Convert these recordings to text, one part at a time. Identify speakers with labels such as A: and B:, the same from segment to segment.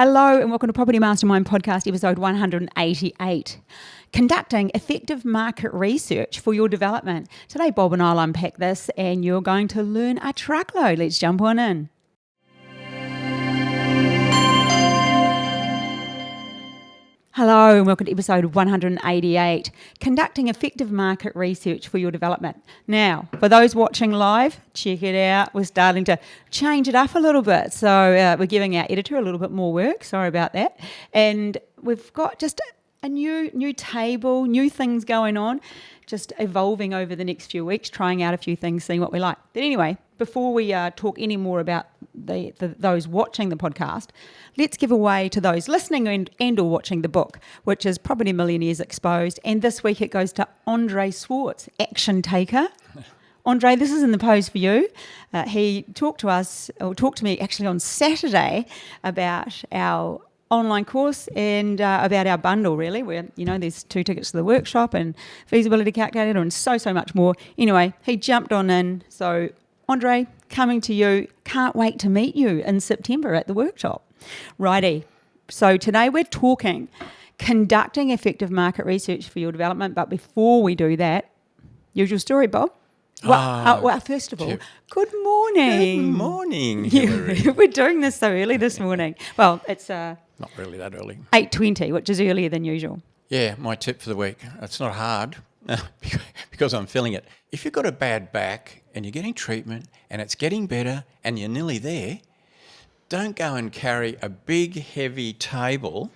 A: Hello and welcome to Property Mastermind Podcast, episode 188. Conducting effective market research for your development. Today, Bob and I'll unpack this and you're going to learn a truckload. Let's jump on in. Hello and welcome to episode 188, Conducting Effective Market Research for Your Development. Now, for those watching live, check it out. We're starting to change it up a little bit. So we're giving our editor a little bit more work. Sorry about that. And we've got just a new table, new things going on, just evolving over the next few weeks, trying out a few things, seeing what we like. But anyway, before we talk any more about those watching the podcast, let's give away to those listening and or watching the book, which is Property Millionaires Exposed. And this week it goes to Andre Swartz, Action Taker. Andre, this is in the pose for you. He talked to me actually on Saturday about our online course and about our bundle, really, where, there's 2 tickets to the workshop and feasibility calculator and so much more. Anyway, he jumped on in. So, Andre, coming to you. Can't wait to meet you in September at the workshop. Righty. So today we're talking conducting effective market research for your development. But before we do that, usual story, Bob. Well, first of all, good morning.
B: Good morning, Hilary.
A: We're doing this so early this morning. Well, it's
B: not really that early.
A: 8:20, which is earlier than usual.
B: Yeah, my tip for the week. It's not hard because I'm feeling it. If you've got a bad back and you're getting treatment and it's getting better and you're nearly there, don't go and carry a big, heavy table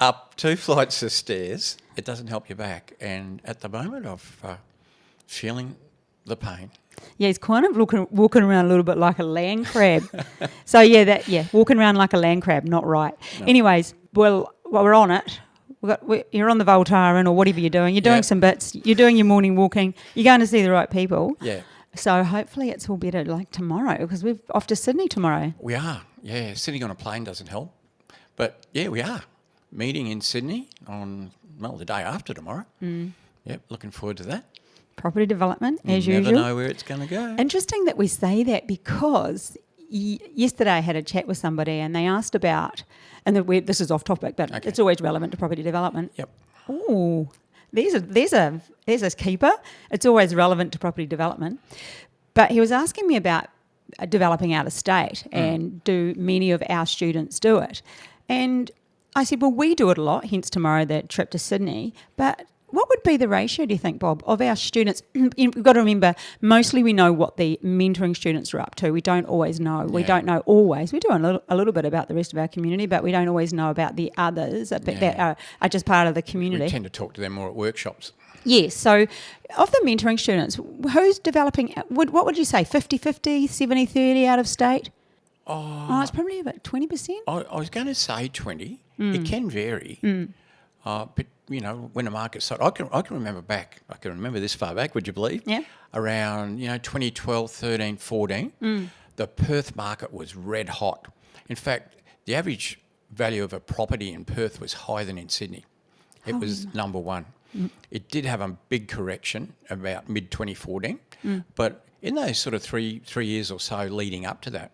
B: up 2 flights of stairs. It doesn't help your back. And at the moment, I'm feeling the pain.
A: Yeah, he's kind of walking around a little bit like a land crab. So, walking around like a land crab, not right. No. Anyways, well, while we're on it, you're on the Voltaren or whatever you're doing. You're doing some bits. You're doing your morning walking. You're going to see the right people.
B: Yeah.
A: So hopefully it's all better like tomorrow because we're off to Sydney tomorrow.
B: We are, yeah. Sitting on a plane doesn't help. But, yeah, we are. Meeting in Sydney on, the day after tomorrow. Mm. Yep, looking forward to that.
A: Property development, as usual.
B: You never know where it's going to go.
A: Interesting that we say that because yesterday I had a chat with somebody and they asked about, and this is off topic, but it's always relevant to property development.
B: Yep.
A: Oh, there's a keeper. It's always relevant to property development. But he was asking me about developing out of state and do many of our students do it? And I said, well, we do it a lot, hence tomorrow that trip to Sydney, but what would be the ratio, do you think, Bob, of our students? We've got to remember, mostly we know what the mentoring students are up to. We don't always know. Yeah. We don't know always. We do a little bit about the rest of our community, but we don't always know about the others that are just part of the community.
B: We tend to talk to them more at workshops.
A: Yes. So of the mentoring students, who's developing, what would you say, 50-50, 70-30 out of state? Oh, it's probably about 20%.
B: I was going to say 20. It can vary. But when the market started, I can remember back. I can remember this far back. Would you believe?
A: Yeah.
B: Around 2012, 13, 14, the Perth market was red hot. In fact, the average value of a property in Perth was higher than in Sydney. It was number one. It did have a big correction about mid 2014, but in those sort of three years or so leading up to that,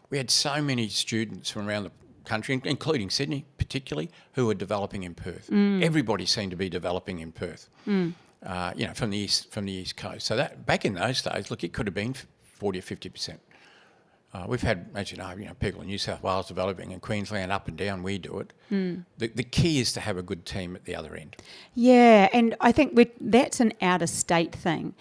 B: we had so many students from around the country, including Sydney particularly, who were developing in Perth. Everybody seemed to be developing in Perth, from the east coast. So that back in those days, look, it could have been 40 or 50%. We've had, as you know, people in New South Wales developing, and Queensland up and down. We do it. The key is to have a good team at the other end.
A: Yeah, and I think that's an out-of-state thing.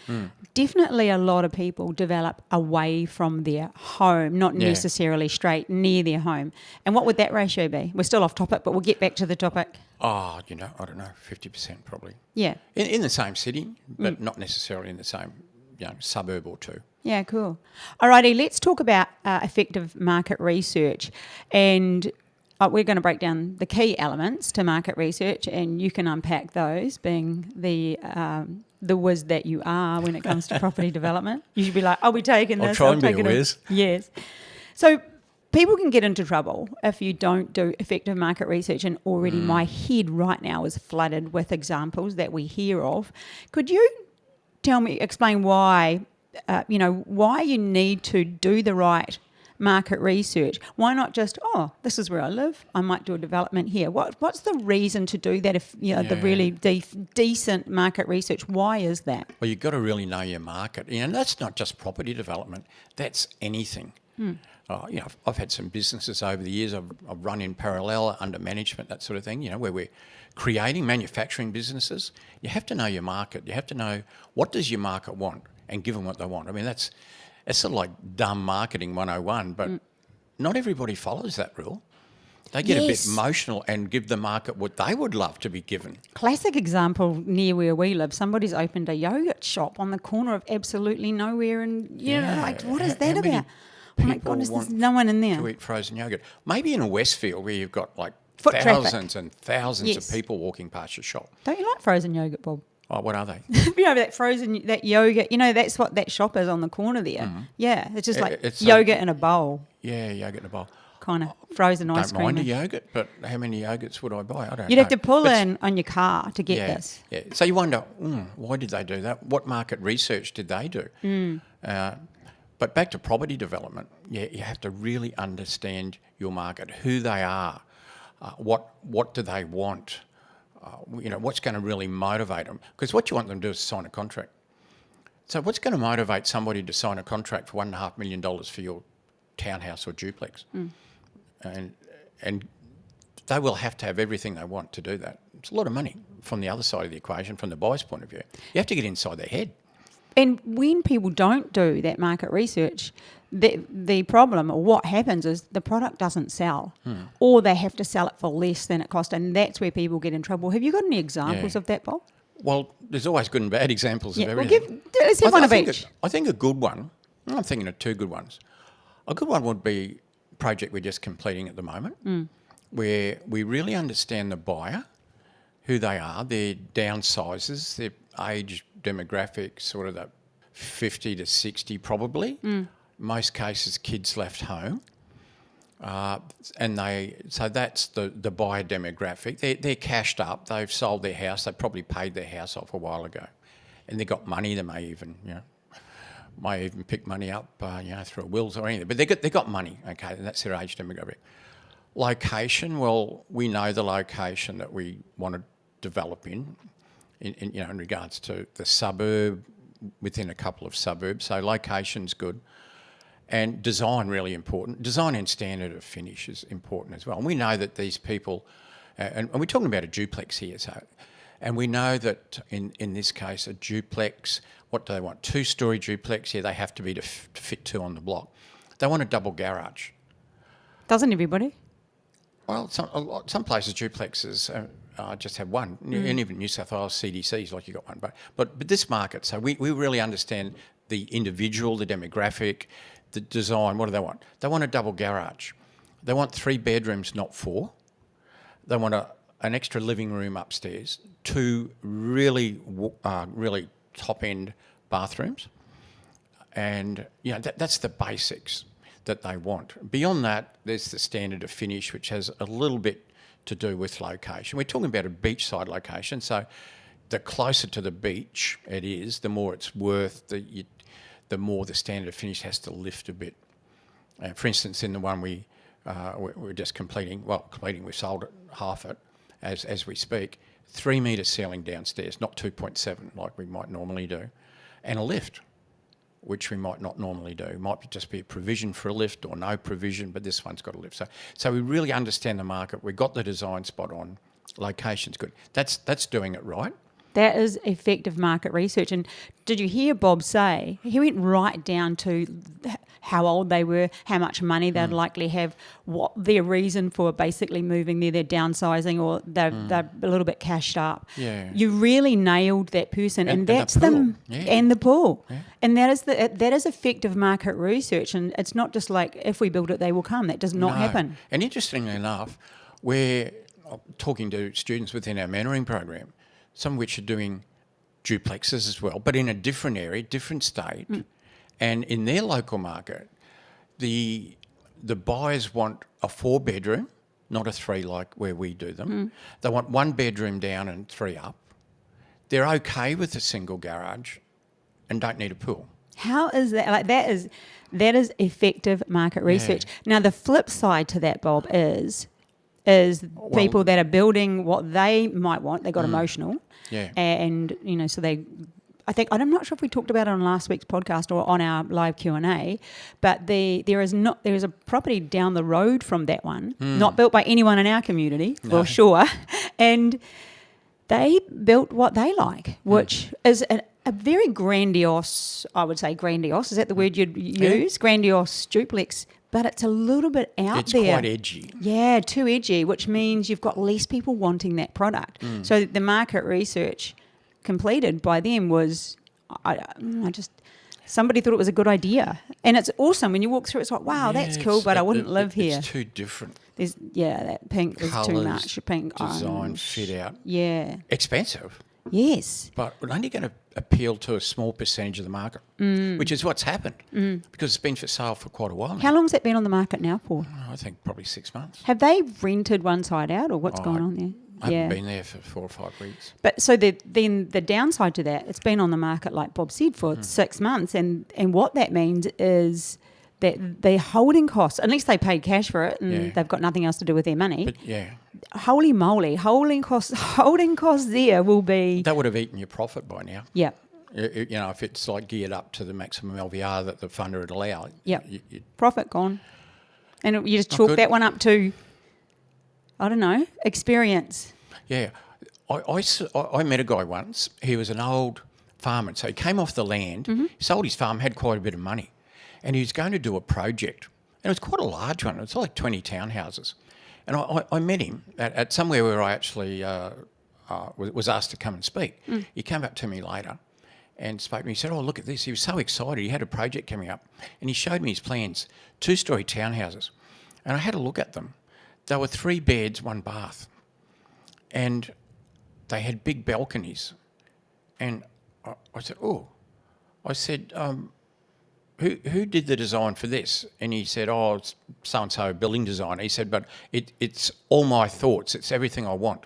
A: Definitely a lot of people develop away from their home, not necessarily straight near their home. And what would that ratio be? We're still off topic, but we'll get back to the topic.
B: Oh, I don't know, 50% probably.
A: Yeah.
B: In the same city, but not necessarily in the same suburb or two.
A: Yeah, cool. Alrighty, let's talk about effective market research. And we're going to break down the key elements to market research, and you can unpack those, being the whiz that you are when it comes to property development. You should be like, I'll be taking this.
B: I'll try and be a whiz.
A: Yes. So people can get into trouble if you don't do effective market research, and already my head right now is flooded with examples that we hear of. Could you explain why, why you need to do the right market research? Why not just, this is where I live, I might do a development here? What's the reason to do that if, the really decent market research, why is that?
B: Well, you've got to really know your market. And that's not just property development, that's anything. I've had some businesses over the years I've run in parallel under management, that sort of thing, where we're creating manufacturing businesses. You have to know your market. You have to know what does your market want and give them what they want. I mean, that's sort of like dumb marketing 101, but not everybody follows that rule. They get a bit emotional and give the market what they would love to be given.
A: Classic example near where we live. Somebody's opened a yogurt shop on the corner of absolutely nowhere, and what is that about? Oh my goodness, there's no one in there
B: to eat frozen yogurt. Maybe in a Westfield where you've got like
A: foot
B: thousands
A: traffic.
B: And thousands of people walking past your shop.
A: Don't you like frozen yogurt, Bob?
B: Oh, what are they?
A: that yogurt, that's what that shop is on the corner there.
B: Mm-hmm.
A: Yeah, it's just like
B: it's
A: yogurt in a bowl.
B: Yeah, yogurt in a bowl.
A: Kind of frozen ice cream.
B: Don't mind a yogurt, but how many yogurts would I buy? I don't know.
A: You'd have to pull in on your car to get this.
B: Yeah. So you wonder, why did they do that? What market research did they do? But back to property development, you have to really understand your market, who they are, what do they want, what's going to really motivate them. Because what you want them to do is sign a contract. So what's going to motivate somebody to sign a contract for $1.5 million for your townhouse or duplex? And they will have to have everything they want to do that. It's a lot of money from the other side of the equation, from the buyer's point of view. You have to get inside their head.
A: And when people don't do that market research, the problem or what happens is the product doesn't sell, or they have to sell it for less than it cost, and that's where people get in trouble. Have you got any examples of that, Bob?
B: Well, there's always good and bad examples of everything.
A: Let's have one of each.
B: I think a good one, I'm thinking of two good ones. A good one would be a project we're just completing at the moment, where we really understand the buyer, who they are, their downsizes, their age demographic, sort of the 50 to 60 probably. Most cases, kids left home. So that's the buyer demographic. They're cashed up. They've sold their house. They probably paid their house off a while ago, and they've got money. They may even pick money up, through wills or anything. But they got money. Okay, and that's their age demographic. Location. Well, we know the location that we want to develop in regards to the suburb, within a couple of suburbs. So location's good. And design, really important. Design and standard of finish is important as well. And we know that these people, and we're talking about a duplex here, and we know that in this case, a duplex, what do they want? 2-story duplex? Yeah, they have to be to fit 2 on the block. They want a double garage.
A: Doesn't everybody?
B: Well, some places duplexes just have one, and even New South Wales CDCs, like you got one. But this market, so we really understand the individual, the demographic, the design. What do they want? They want a double garage. They want 3 bedrooms, not 4. They want an extra living room upstairs, 2 really top-end bathrooms, and that's the basics that they want. Beyond that, there's the standard of finish, which has a little bit to do with location. We're talking about a beachside location, so the closer to the beach it is, the more it's worth, the more the standard of finish has to lift a bit. For instance, in the one we're just completing, we've sold it, half it, as we speak, 3 metre ceiling downstairs, not 2.7 like we might normally do, and a lift, which we might not normally do. It might just be a provision for a lift or no provision, but this one's got a lift. So we really understand the market. We've got the design spot on. Location's good. That's doing it right.
A: That is effective market research. And did you hear Bob say, he went right down to how old they were, how much money they'd likely have, what their reason for basically moving there, they're downsizing, or they're a little bit cashed up.
B: Yeah.
A: You really nailed that person, and that's them, and the pool. Yeah. And that is effective market research, and it's not just like, if we build it, they will come. That does not happen.
B: And interestingly enough, we're talking to students within our mentoring program, some of which are doing duplexes as well, but in a different area, different state. And in their local market, the buyers want a 4-bedroom, not a 3 like where we do them. They want 1 bedroom down and 3 up. They're okay with a single garage and don't need a pool.
A: How is that? Like that is effective market research. Now the flip side to that, Bob, is people that are building what they might want. They got emotional, and so they. I'm not sure if we talked about it on last week's podcast or on our live Q&A, but there is a property down the road from that one, not built by anyone in our community for sure, and they built what they like, which is a very grandiose, I would say grandiose, is that the word you'd use? Grandiose duplex, but it's a little bit out there.
B: It's quite edgy.
A: Yeah, too edgy, which means you've got less people wanting that product. So the market research completed by them was, somebody thought it was a good idea. And it's awesome when you walk through, it's like, wow, that's cool, but I wouldn't live here.
B: It's too different.
A: That pink is too much. Pink,
B: design, fit out.
A: Yeah.
B: Expensive.
A: Yes.
B: But we're only going to appeal to a small percentage of the market, which is what's happened because it's been for sale for quite a while now.
A: How long's that been on the market now for?
B: I think probably 6 months.
A: Have they rented one side out or what's going on there?
B: I haven't been there for 4 or 5 weeks.
A: But so then the downside to that, it's been on the market, like Bob said, for 6 months. And what that means is that the holding costs, unless they paid cash for it and they've got nothing else to do with their money.
B: But
A: holy moly, holding costs there will be...
B: That would have eaten your profit by now.
A: Yeah.
B: If it's like geared up to the maximum LVR that the funder would allow.
A: Yeah. Profit gone. And you just chalk that one up to... I don't know, experience.
B: Yeah. I met a guy once. He was an old farmer. So he came off the land, he sold his farm, had quite a bit of money. And he was going to do a project. And it was quite a large one. It was like 20 townhouses. And I met him at somewhere where I actually was asked to come and speak. He came up to me later and spoke to me. He said, oh, look at this. He was so excited. He had a project coming up. And he showed me his plans, 2-story townhouses. And I had a look at them. They were 3 beds, 1 bath. And they had big balconies. And I said, oh. I said, who did the design for this? And he said, oh, it's so-and-so building designer. He said, but it's all my thoughts. It's everything I want.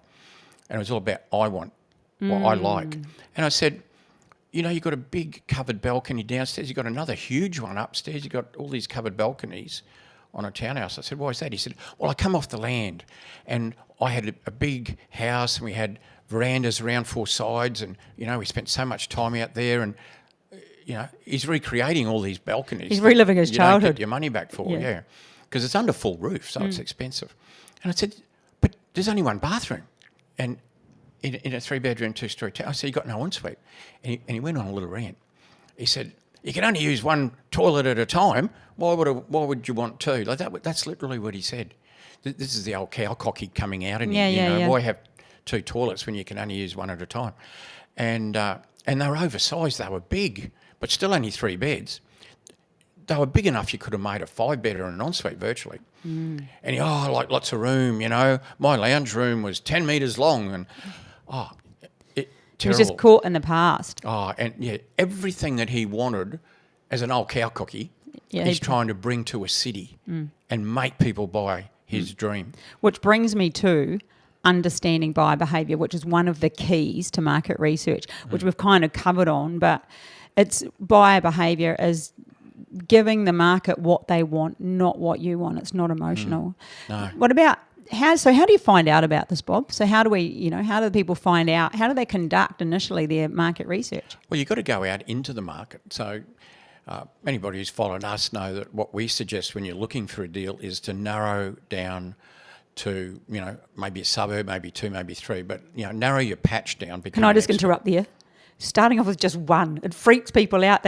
B: And it was all about I want, what I like. And I said, you've got a big covered balcony downstairs. You've got another huge one upstairs. You've got all these covered balconies on a townhouse. I said, why is that? He said, well, I come off the land and I had a big house and we had verandas around 4 sides and, we spent so much time out there and, he's recreating all these balconies.
A: He's reliving his childhood.
B: You don't get your money back for, because it's under full roof, so it's expensive. And I said, but there's only 1 bathroom and in a 3-bedroom, 2-story town. I said, you got no ensuite. And he went on a little rant. He said, you can only use 1 toilet at a time. Why would you want 2? Like that's literally what he said. This is the old cow cocky coming out in you. Why have 2 toilets when you can only use 1 at a time? And they were oversized. They were big, but still only 3 beds. They were big enough you could have made a 5-bedder and an ensuite virtually. And he, like lots of room, My lounge room was 10 metres long and,
A: He was just caught in the past.
B: Everything that he wanted as an old cow cookie, he's trying to bring to a city and make people buy his dream.
A: Which brings me to understanding buyer behaviour, which is one of the keys to market research, which we've kind of covered on, but it's buyer behaviour is giving the market what they want, not what you want. It's not emotional.
B: No.
A: What about how do you find out about this, Bob? So how do we, how do people find out? How do they conduct initially their market research?
B: Well, you've got to go out into the market. So anybody who's followed us know that what we suggest when you're looking for a deal is to narrow down to, maybe a suburb, maybe 2, maybe 3, but, narrow your patch down.
A: Can I just interrupt there? Starting off with just 1, it freaks people out.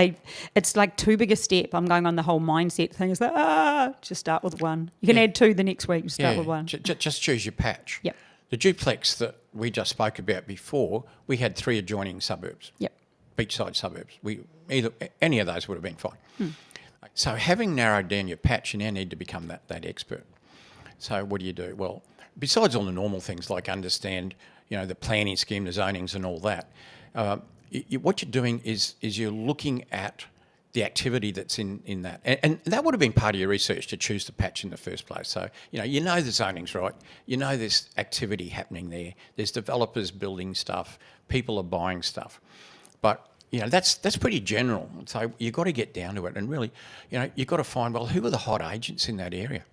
A: It's like too big a step. I'm going on the whole mindset thing. It's like, just start with 1. You can add 2 the next week. Start with 1.
B: Just choose your patch.
A: Yep.
B: The duplex that we just spoke about before, we had 3 adjoining suburbs.
A: Yep.
B: Beachside suburbs. Any of those would have been fine. So having narrowed down your patch, you now need to become that expert. So what do you do? Well, besides all the normal things like understand, the planning scheme, the zonings and all that, what you're doing is you're looking at the activity that's in that. And that would have been part of your research to choose the patch in the first place. So, the zoning's right. There's activity happening there. There's developers building stuff. People are buying stuff. But that's pretty general. So you've got to get down to it, and really, you've got to find, well, who are the hot agents in that area?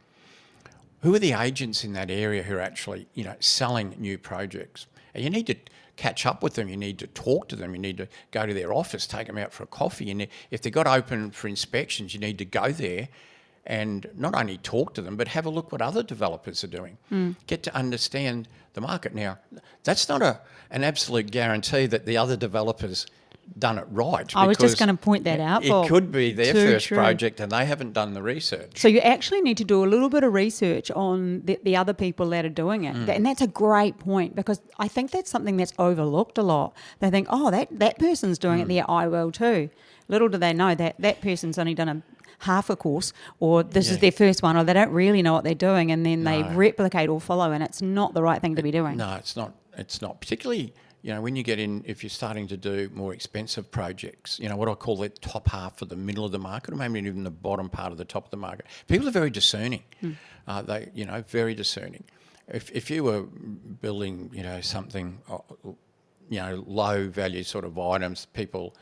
B: Who are the agents in that area who are actually, selling new projects? And you need to catch up with them. You need to talk to them. You need to go to their office, take them out for a coffee. And if they've got open for inspections, you need to go there and not only talk to them, but have a look what other developers are doing. Get to understand the market. Now, that's not an absolute guarantee that the other developers done it right.
A: I was just going to point that out.
B: It could be their first project and they haven't done the research.
A: So you actually need to do a little bit of research on the other people that are doing it. And that's a great point, because I think that's something that's overlooked a lot. They think, oh, that person's doing it there, I will too. Little do they know that person's only done half a course, or this is their first one, or they don't really know what they're doing, and then they replicate or follow, and it's not the right thing to be doing.
B: No, it's not. It's not. Particularly, when you get in, if you're starting to do more expensive projects, what I call the top half of the middle of the market, or maybe even the bottom part of the top of the market, people are very discerning. Very discerning. If you were building, something, low value sort of items, people,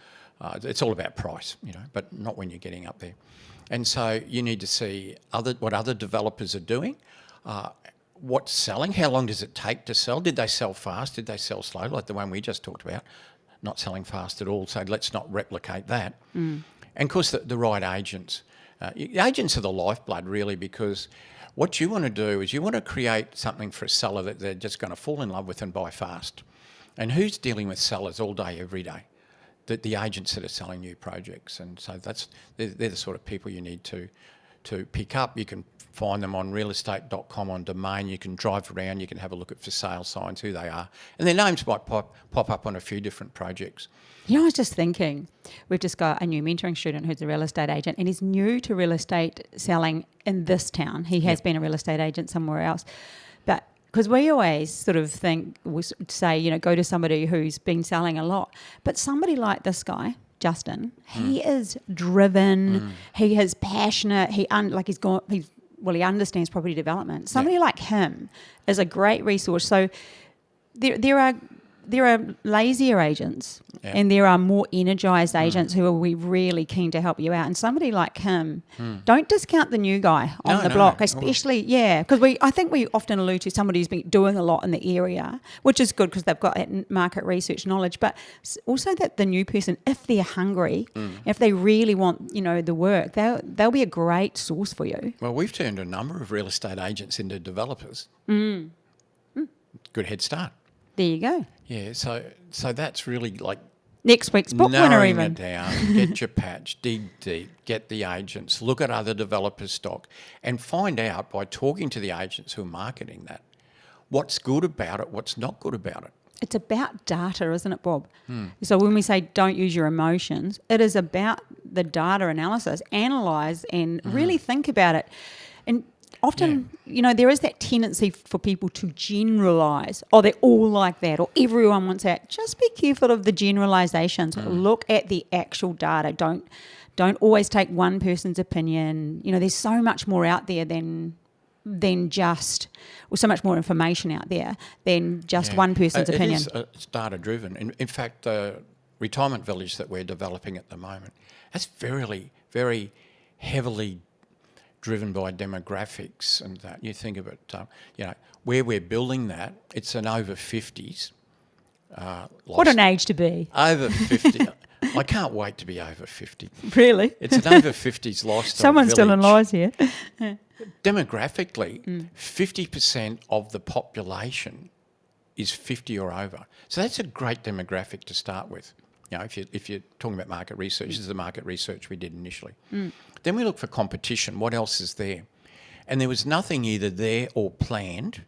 B: it's all about price, but not when you're getting up there. And so you need to see what other developers are doing. What's selling? How long does it take to sell? Did they sell fast? Did they sell slow? Like the one we just talked about, not selling fast at all. So let's not replicate that. And of course, the right agents. The agents are the lifeblood, really, because what you want to do is you want to create something for a seller that they're just going to fall in love with and buy fast. And who's dealing with sellers all day, every day? The agents that are selling new projects. And so they're the sort of people you need to pick up. You can find them on realestate.com on Domain. You can drive around, you can have a look at for sale signs, who they are. And their names might pop up on a few different projects.
A: I was just thinking, we've just got a new mentoring student who's a real estate agent, and he's new to real estate selling in this town. He has been a real estate agent somewhere else. But because we always sort of say, go to somebody who's been selling a lot. But somebody like this guy, Justin, he is driven, he is passionate, he understands property development. Somebody like him is a great resource. So there are lazier agents and there are more energised agents who are really keen to help you out. And somebody like him, don't discount the new guy on the block, especially, because I think we often allude to somebody who's been doing a lot in the area, which is good because they've got that market research knowledge, but also that the new person, if they're hungry, if they really want, the work, they'll be a great source for you.
B: Well, we've turned a number of real estate agents into developers. Good head start.
A: There you go.
B: Yeah, so that's really like
A: next week's book winner even.
B: Narrowing it down, get your patch, dig deep, get the agents, look at other developers' stock, and find out by talking to the agents who are marketing that what's good about it, what's not good about it.
A: It's about data, isn't it, Bob? So when we say don't use your emotions, it is about the data analysis, analyse and really think about it. And often, there is that tendency for people to generalise. Oh, they're all like that, or everyone wants that. Just be careful of the generalisations. Look at the actual data. Don't always take one person's opinion. There's so much more out there than just, or so much more information out there than just one person's opinion.
B: It's data driven. In fact, the retirement village that we're developing at the moment, that's very, very heavily driven by demographics and that. You think of it, where we're building that, it's an over 50s.
A: What an age to be.
B: Over 50. I can't wait to be over 50.
A: Really?
B: It's an over 50s lifestyle
A: Someone's
B: village.
A: still in lies here.
B: Demographically, 50% of the population is 50 or over. So that's a great demographic to start with. If you're talking about market research, this is the market research we did initially. Then we look for competition. What else is there? And there was nothing either there or planned,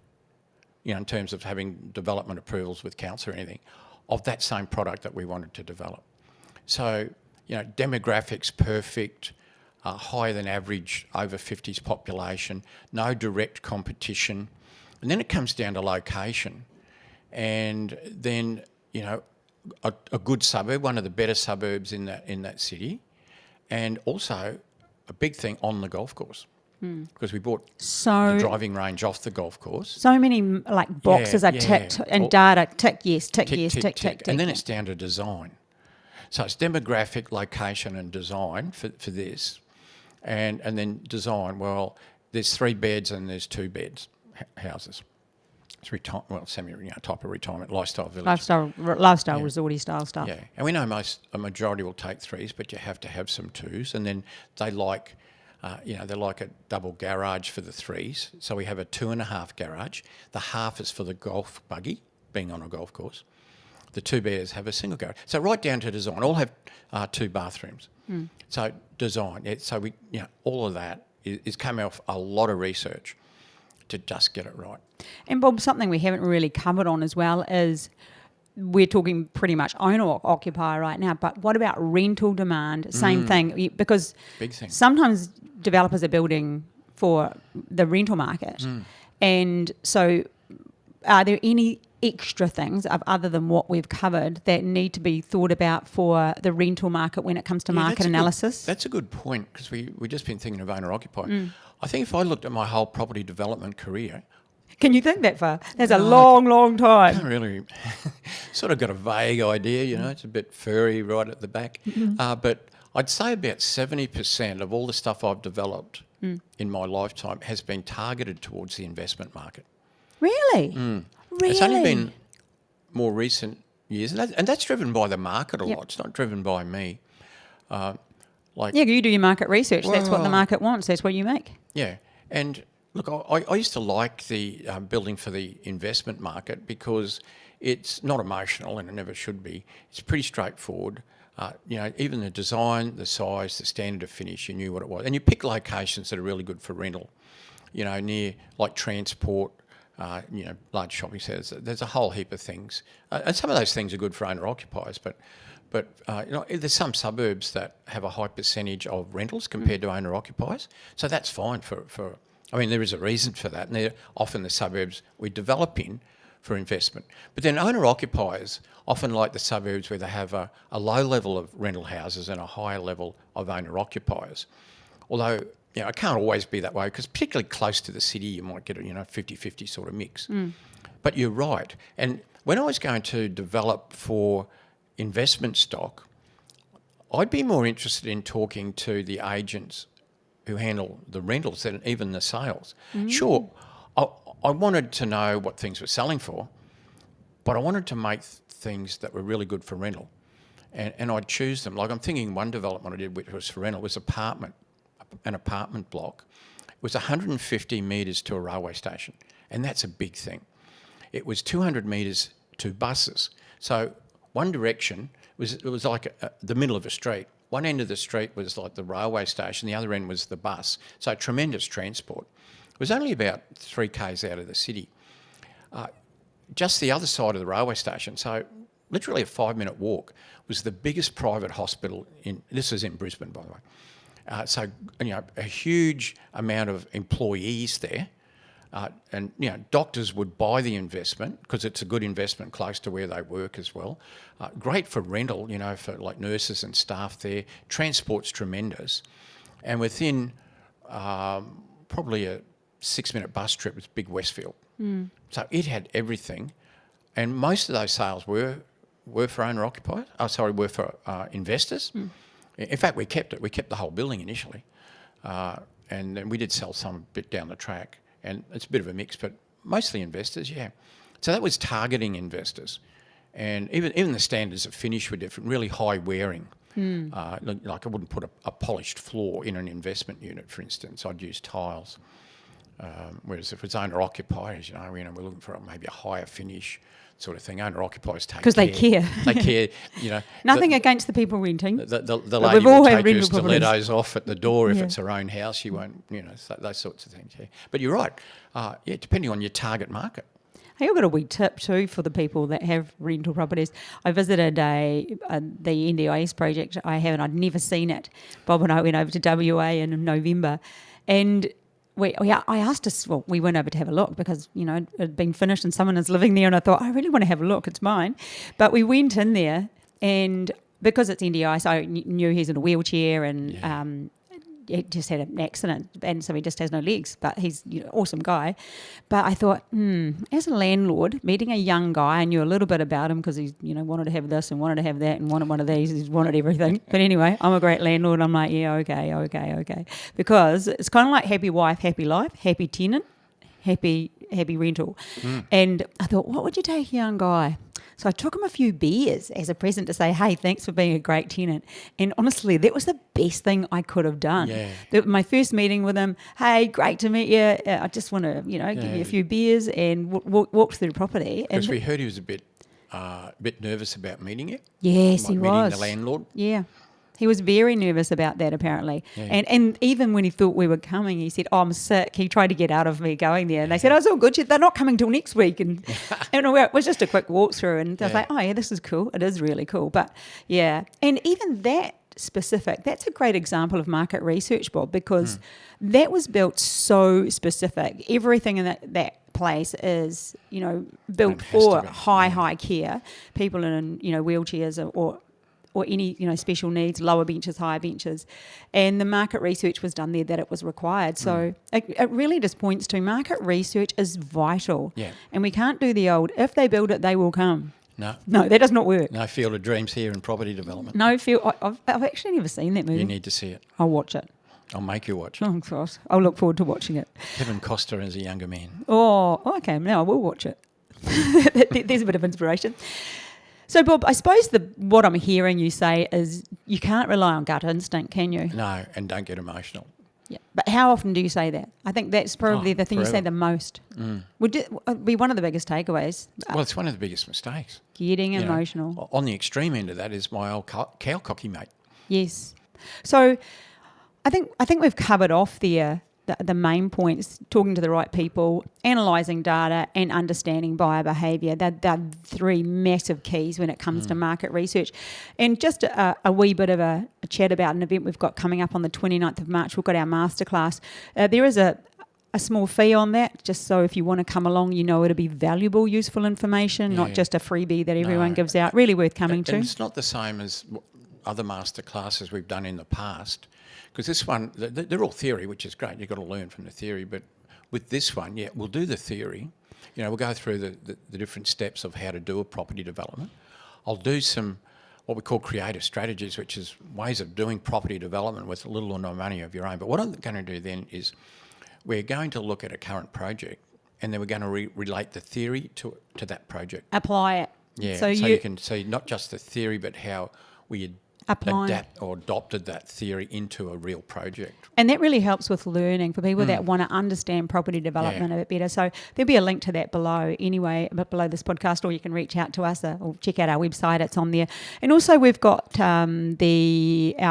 B: in terms of having development approvals with council or anything, of that same product that we wanted to develop. So, demographics perfect, higher than average over 50s population, no direct competition. And then it comes down to location. And then, a good suburb, one of the better suburbs in that city, and also a big thing on the golf course, because we bought the driving range off the golf course.
A: So many boxes are ticked and data tick yes, tick yes, tick.
B: And then it's down to design. So it's demographic, location and design for this. And then design, well, there's 3 beds and there's 2 beds houses. It's type of retirement, lifestyle village.
A: Lifestyle resorty style stuff.
B: Yeah, and we know a majority will take 3s, but you have to have some 2s, and then they like, they like a double garage for the 3s. So we have a 2.5 garage. The half is for the golf buggy, being on a golf course. The 2 beds have a single garage. So right down to design, all have 2 bathrooms. So design, so we, all of that is coming off a lot of research to just get it right.
A: And Bob, something we haven't really covered on as well is we're talking pretty much owner-occupier right now, but what about rental demand? Same thing, because
B: big thing.
A: Sometimes developers are building for the rental market. And so are there any extra things other than what we've covered that need to be thought about for the rental market when it comes to market analysis?
B: That's a good point, because we've just been thinking of owner-occupier. I think if I looked at my whole property development career...
A: Can you think that far? That's a long time.
B: I can't really... sort of got a vague idea, it's a bit furry right at the back. But I'd say about 70% of all the stuff I've developed in my lifetime has been targeted towards the investment market.
A: Really? Really?
B: It's only been more recent years, and that's driven by the market a lot. It's not driven by me.
A: You do your market research. That's what the market wants. That's what you make.
B: Yeah, and look, I used to like the building for the investment market because it's not emotional, and it never should be. It's pretty straightforward. Even the design, the size, the standard of finish, you knew what it was, and you pick locations that are really good for rental. Near like transport. Large shopping centres. There's a whole heap of things, and some of those things are good for owner-occupiers. But there's some suburbs that have a high percentage of rentals compared to owner-occupiers, so that's fine for. I mean, there is a reason for that, and they're often the suburbs we develop in for investment. But then owner-occupiers often like the suburbs where they have a low level of rental houses and a higher level of owner-occupiers, although. It can't always be that way, because particularly close to the city, you might get a 50-50 sort of mix. But you're right. And when I was going to develop for investment stock, I'd be more interested in talking to the agents who handle the rentals than even the sales. Sure, I wanted to know what things were selling for, but I wanted to make things that were really good for rental. And I'd choose them. Like I'm thinking one development I did which was for rental was an apartment block. It was 150 metres to a railway station, and that's a big thing. It was 200 metres to buses. So one direction it was like the middle of a street. One end of the street was like the railway station, the other end was the bus. So tremendous transport. It was only about 3 k's out of the city. Just the other side of the railway station, so literally a 5-minute walk, was the biggest private hospital this was in Brisbane, by the way. So a huge amount of employees there, and doctors would buy the investment because it's a good investment close to where they work as well. Great for rental, for like nurses and staff there. Transport's tremendous, and within probably a 6-minute bus trip was Big Westfield. So it had everything, and most of those sales were for owner-occupiers. Were for investors. In fact, we kept it. We kept the whole building initially, and then we did sell some bit down the track. And it's a bit of a mix, but mostly investors, yeah. So that was targeting investors, and even the standards of finish were different. Really high wearing. Like I wouldn't put a polished floor in an investment unit, for instance. I'd use tiles. Whereas if it's owner-occupiers, we're looking for maybe a higher finish sort of thing. Owner-occupiers take care.
A: Because they care.
B: They care,
A: Nothing against the people renting.
B: The lady will take her stilettos off at the door if it's her own house. She won't, those sorts of things, yeah. But you're right. Depending on your target market.
A: Hey, I've got a wee tip too for the people that have rental properties. I visited the NDIS project I have, and I'd never seen it. Bob and I went over to WA in November, and I asked us, we went over to have a look because, it had been finished and someone is living there, and I thought, I really want to have a look, it's mine. But we went in there, and because it's NDIS, I knew he's in a wheelchair, and he just had an accident, and so he just has no legs. But he's awesome guy. But I thought, as a landlord, meeting a young guy, I knew a little bit about him because he wanted to have this and wanted to have that and wanted one of these. He wanted everything. But anyway, I'm a great landlord. I'm like, yeah, okay, because it's kind of like happy wife, happy life, happy tenant, happy rental. And I thought, what would you take a young guy? So I took him a few beers as a present to say, hey, thanks for being a great tenant. And honestly, that was the best thing I could have done.
B: Yeah.
A: My first meeting with him, hey, great to meet you. I just want to, give you a few beers and walk through the property.
B: Because we heard he was a bit nervous about meeting you.
A: Yes, he
B: meeting
A: was.
B: the landlord.
A: Yeah. He was very nervous about that, apparently.
B: Yeah.
A: And even when he thought we were coming, he said, I'm sick. He tried to get out of me going there. And they said, it's all good. They're not coming till next week. And it was just a quick walkthrough. And I was like, oh, yeah, this is cool. It is really cool. But, yeah. And even that specific, that's a great example of market research, Bob, because that was built so specific. Everything in that place is, built for high care. People in, wheelchairs or any, special needs, lower benches, higher benches. And the market research was done there that it was required. So it really just points to market research is vital.
B: Yeah.
A: And we can't do the old, if they build it, they will come.
B: No,
A: that does not work.
B: No Field of Dreams here in property development.
A: No I've actually never seen that movie.
B: You need to see it.
A: I'll watch it.
B: I'll make you watch it.
A: Oh, gosh. I'll look forward to watching it.
B: Kevin Costner as a younger man.
A: Oh, okay. Now I will watch it. There's a bit of inspiration. So, Bob, I suppose what I'm hearing you say is you can't rely on gut instinct, can you?
B: No, and don't get emotional.
A: Yeah. But how often do you say that? I think that's probably the thing you say
B: forever.
A: the most. Would it be one of the biggest takeaways?
B: Well, it's one of the biggest mistakes.
A: Getting emotional.
B: On the extreme end of that is my old cow cocky mate.
A: Yes. So I think we've covered off the main points, talking to the right people, analysing data and understanding buyer behaviour. They're three massive keys when it comes to market research. And just a wee bit of a chat about an event we've got coming up on the 29th of March. We've got our masterclass. There is a small fee on that, just so if you want to come along, it'll be valuable, useful information, not just a freebie that everyone gives out. Really worth coming to.
B: And it's not the same as other master classes we've done in the past. Because this one, they're all theory, which is great. You've got to learn from the theory. But with this one, we'll do the theory. We'll go through the different steps of how to do a property development. I'll do some what we call creative strategies, which is ways of doing property development with little or no money of your own. But what I'm going to do then is we're going to look at a current project, and then we're going to relate the theory to that project.
A: Apply it.
B: Yeah, so you can see not just the theory, but how we adapt or adopted that theory into a real project.
A: And that really helps with learning for people that want to understand property development a bit better. So there'll be a link to that below anyway, below this podcast, or you can reach out to us or check out our website. It's on there. And also we've got our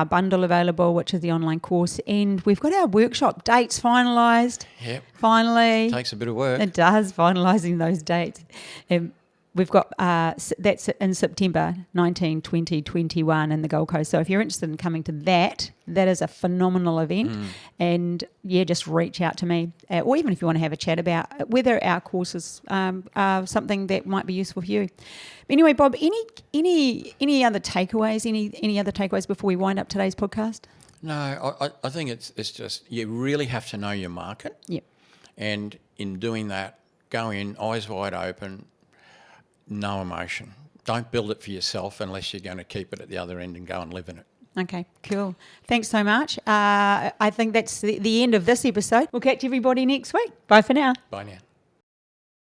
A: bundle available, which is the online course, and we've got our workshop dates finalised.
B: Yep.
A: Finally.
B: It takes a bit of work.
A: It does, finalising those dates. We've got that's in September 19, 20, 21 in the Gold Coast. So if you're interested in coming to that is a phenomenal event. And just reach out to me, or even if you want to have a chat about whether our courses are something that might be useful for you. Anyway, Bob, any other takeaways? Any other takeaways before we wind up today's podcast?
B: No, I think it's just you really have to know your market.
A: Yep.
B: And in doing that, go in eyes wide open. No emotion. Don't build it for yourself unless you're going to keep it at the other end and go and live in it.
A: Okay, cool. Thanks so much. I think that's the end of this episode. We'll catch everybody next week. Bye for now.
B: Bye now.